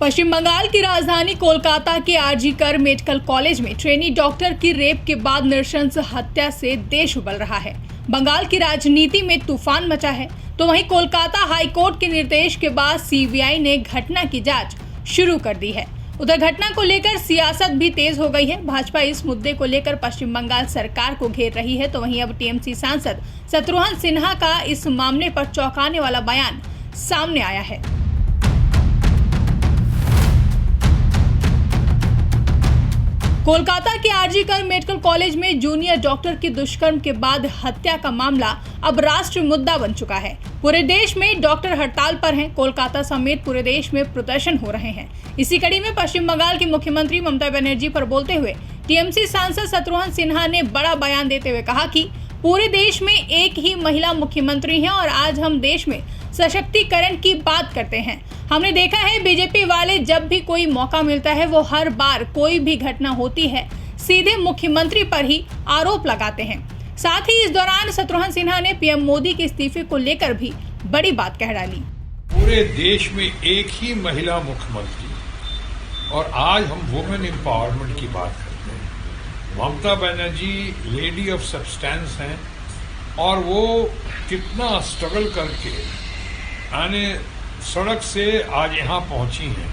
पश्चिम बंगाल की राजधानी कोलकाता के आरजी कर मेडिकल कॉलेज में ट्रेनी डॉक्टर की रेप के बाद नृशंस हत्या से देश उबल रहा है। बंगाल की राजनीति में तूफान मचा है, तो वहीं कोलकाता हाईकोर्ट के निर्देश के बाद सीबीआई ने घटना की जांच शुरू कर दी है। उधर घटना को लेकर सियासत भी तेज हो गई है। भाजपा इस मुद्दे को लेकर पश्चिम बंगाल सरकार को घेर रही है, तो वहीं अब टीएमसी सांसद शत्रुघ्न सिन्हा का इस मामले पर चौंकाने वाला बयान सामने आया है। कोलकाता के आरजी कर मेडिकल कॉलेज में जूनियर डॉक्टर की दुष्कर्म के बाद हत्या का मामला अब राष्ट्रीय मुद्दा बन चुका है। पूरे देश में डॉक्टर हड़ताल पर हैं। कोलकाता समेत पूरे देश में प्रदर्शन हो रहे हैं। इसी कड़ी में पश्चिम बंगाल की मुख्यमंत्री ममता बनर्जी पर बोलते हुए टीएमसी सांसद शत्रुघ्न सिन्हा ने बड़ा बयान देते हुए कहा कि पूरे देश में एक ही महिला मुख्यमंत्री है और आज हम देश में सशक्तिकरण की बात करते हैं। हमने देखा है बीजेपी वाले जब भी कोई मौका मिलता है वो हर बार कोई भी घटना होती है सीधे मुख्यमंत्री पर ही आरोप लगाते हैं। साथ ही इस दौरान शत्रुघ्न सिन्हा ने पीएम मोदी के इस्तीफे को लेकर भी बड़ी बात कह डाली। पूरे देश में एक ही महिला मुख्यमंत्री और आज हम वुमेन एम्पावरमेंट की बात करते हैं। Mamata Banerjee lady of substance हैं और वो कितना स्ट्रगल करके आने सड़क से आज यहाँ पहुंची हैं,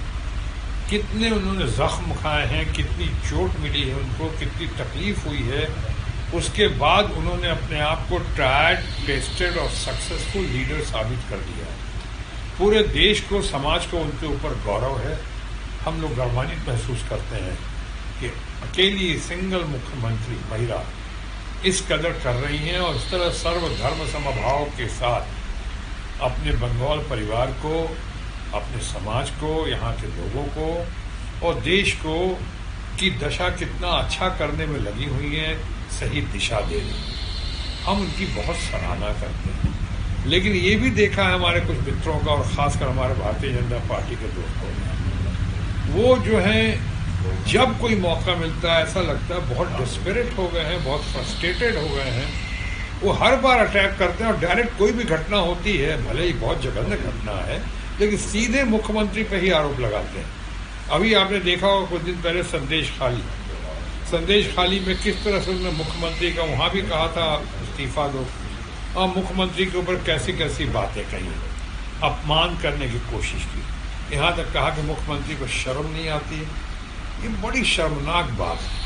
कितने उन्होंने जख्म खाए हैं, कितनी चोट मिली है उनको, कितनी तकलीफ हुई है। उसके बाद उन्होंने अपने आप को ट्राइड, टेस्टेड और सक्सेसफुल लीडर साबित कर दिया है। पूरे देश को, समाज को उनके ऊपर गौरव है। हम लोग गौरवान्वित महसूस करते हैं कि अकेली सिंगल मुख्यमंत्री महिला इस कदर कर रही हैं और इस तरह सर्वधर्म समभाव के साथ अपने बंगाल परिवार को, अपने समाज को, यहाँ के लोगों को और देश को की दशा कितना अच्छा करने में लगी हुई है, सही दिशा दे रही है। हम उनकी बहुत सराहना करते हैं। लेकिन ये भी देखा है हमारे कुछ मित्रों का और खासकर हमारे भारतीय जनता पार्टी के दोस्तों ने, वो जो है जब कोई मौका मिलता है ऐसा लगता है बहुत डिस्परेट हो गए हैं, बहुत फ्रस्ट्रेटेड हो गए हैं। वो हर बार अटैक करते हैं और डायरेक्ट कोई भी घटना होती है, भले ही बहुत जघन्य घटना है, लेकिन सीधे मुख्यमंत्री पे ही आरोप लगाते हैं। अभी आपने देखा होगा कुछ दिन पहले संदेश खाली में किस तरह से उन्होंने मुख्यमंत्री का वहाँ भी कहा था इस्तीफा दो, और मुख्यमंत्री के ऊपर कैसी कैसी बातें कही, अपमान करने की कोशिश की। यहाँ तक कहा कि मुख्यमंत्री को शर्म नहीं आती है। ये बड़ी शर्मनाक बात है।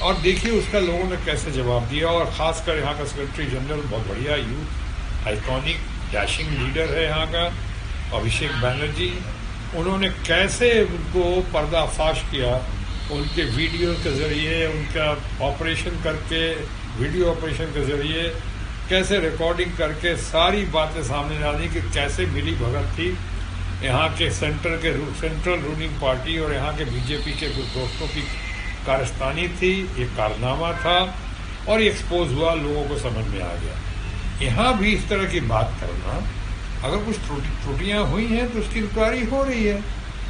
और देखिए उसका लोगों ने कैसे जवाब दिया। और खासकर यहाँ का सेक्रेटरी जनरल बहुत बढ़िया यूथ आइकॉनिक डैशिंग लीडर है यहाँ का, अभिषेक बनर्जी, उन्होंने कैसे उनको पर्दाफाश किया, उनके वीडियो के जरिए, उनका ऑपरेशन करके, वीडियो ऑपरेशन के जरिए कैसे रिकॉर्डिंग करके सारी बातें सामने डाली कि कैसे मिली भगत थी यहाँ के सेंट्रल रूलिंग पार्टी और यहाँ के बीजेपी के कुछ दोस्तों की कारस्तानी थी। ये कारनामा था और ये एक्सपोज हुआ, लोगों को समझ में आ गया। यहाँ भी इस तरह की बात करना, अगर कुछ त्रुटियां हुई हैं तो उसकी इंक्वायरी हो रही है।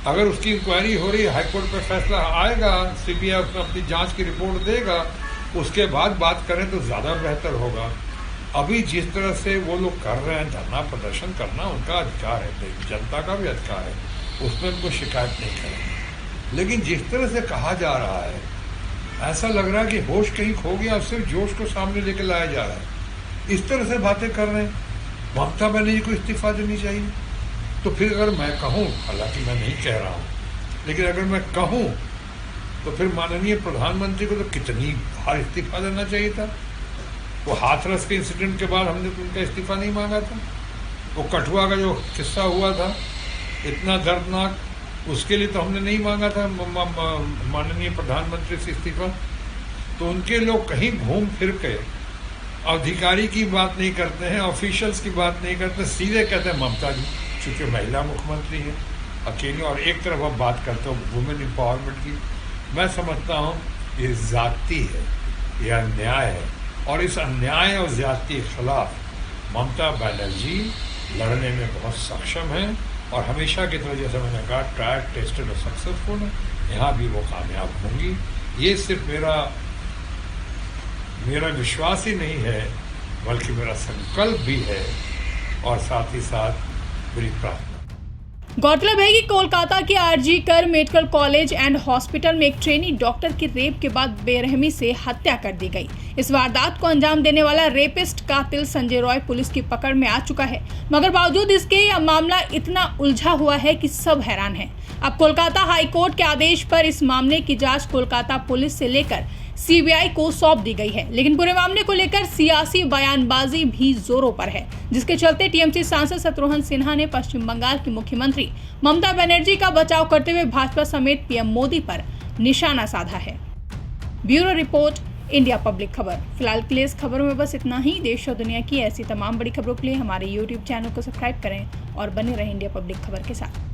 अगर उसकी इंक्वायरी हो रही है, हाईकोर्ट पर फैसला आएगा, सीबीआई उसमें अपनी जांच की रिपोर्ट देगा, उसके बाद बात करें तो ज़्यादा बेहतर होगा। अभी जिस तरह से वो लोग कर रहे हैं, धरना प्रदर्शन करना उनका अधिकार है, जनता का भी अधिकार है, उसमें उनको शिकायत नहीं करेंगे। लेकिन जिस तरह से कहा जा रहा है, ऐसा लग रहा है कि होश कहीं खो गया, सिर्फ जोश को सामने लेकर लाया जा रहा है। इस तरह से बातें कर रहे हैं। ममता बनर्जी को इस्तीफा देनी चाहिए। तो फिर अगर मैं कहूँ, हालांकि मैं नहीं कह रहा हूँ, लेकिन अगर मैं कहूँ तो फिर माननीय प्रधानमंत्री को तो कितनी बार इस्तीफा देना चाहिए था। वो हाथरस के इंसिडेंट के बाद हमने तो उनका इस्तीफा नहीं मांगा था। वो कठुआ का जो किस्सा हुआ था इतना दर्दनाक, उसके लिए तो हमने नहीं मांगा था माननीय प्रधानमंत्री से इस्तीफा। तो उनके लोग कहीं घूम फिर के अधिकारी की बात नहीं करते हैं, ऑफिशियल्स की बात नहीं करते, सीधे कहते हैं ममता जी, चूँकि महिला मुख्यमंत्री है अकेली, और एक तरफ आप बात करते हो वुमेन एम्पावरमेंट की। मैं समझता हूँ ये ज़्यादती है, यह अन्याय है, और इस अन्याय और ज़्यादती के खिलाफ ममता बनर्जी लड़ने में बहुत सक्षम है और हमेशा की तरह जैसे मैंने कहा ट्राइड, टेस्टेड और सक्सेसफुल है। यहाँ भी वो कामयाब होंगी। ये सिर्फ मेरा विश्वास ही नहीं है, बल्कि मेरा संकल्प भी है और साथ ही साथ मेरी प्रार्थना। गौरतलब है कि कोलकाता के आरजी कर मेडिकल कॉलेज एंड हॉस्पिटल में एक ट्रेनी डॉक्टर की रेप के बाद बेरहमी से हत्या कर दी गई। इस वारदात को अंजाम देने वाला रेपिस्ट कातिल संजय रॉय पुलिस की पकड़ में आ चुका है, मगर बावजूद इसके यह मामला इतना उलझा हुआ है कि सब हैरान हैं। अब कोलकाता हाई कोर्ट के आदेश पर इस मामले की जांच कोलकाता पुलिस से लेकर सीबीआई को सौंप दी गई है, लेकिन पूरे मामले को लेकर सियासी बयानबाजी भी जोरों पर है, जिसके चलते टीएमसी सांसद शत्रुघ्न सिन्हा ने पश्चिम बंगाल की मुख्यमंत्री ममता बनर्जी का बचाव करते हुए भाजपा समेत पीएम मोदी पर निशाना साधा है। ब्यूरो रिपोर्ट, इंडिया पब्लिक खबर। फिलहाल के लिए इस खबरों में बस इतना ही। देश और दुनिया की ऐसी तमाम बड़ी खबरों के लिए हमारे YouTube चैनल को सब्सक्राइब करें और बने रहें इंडिया पब्लिक खबर के साथ।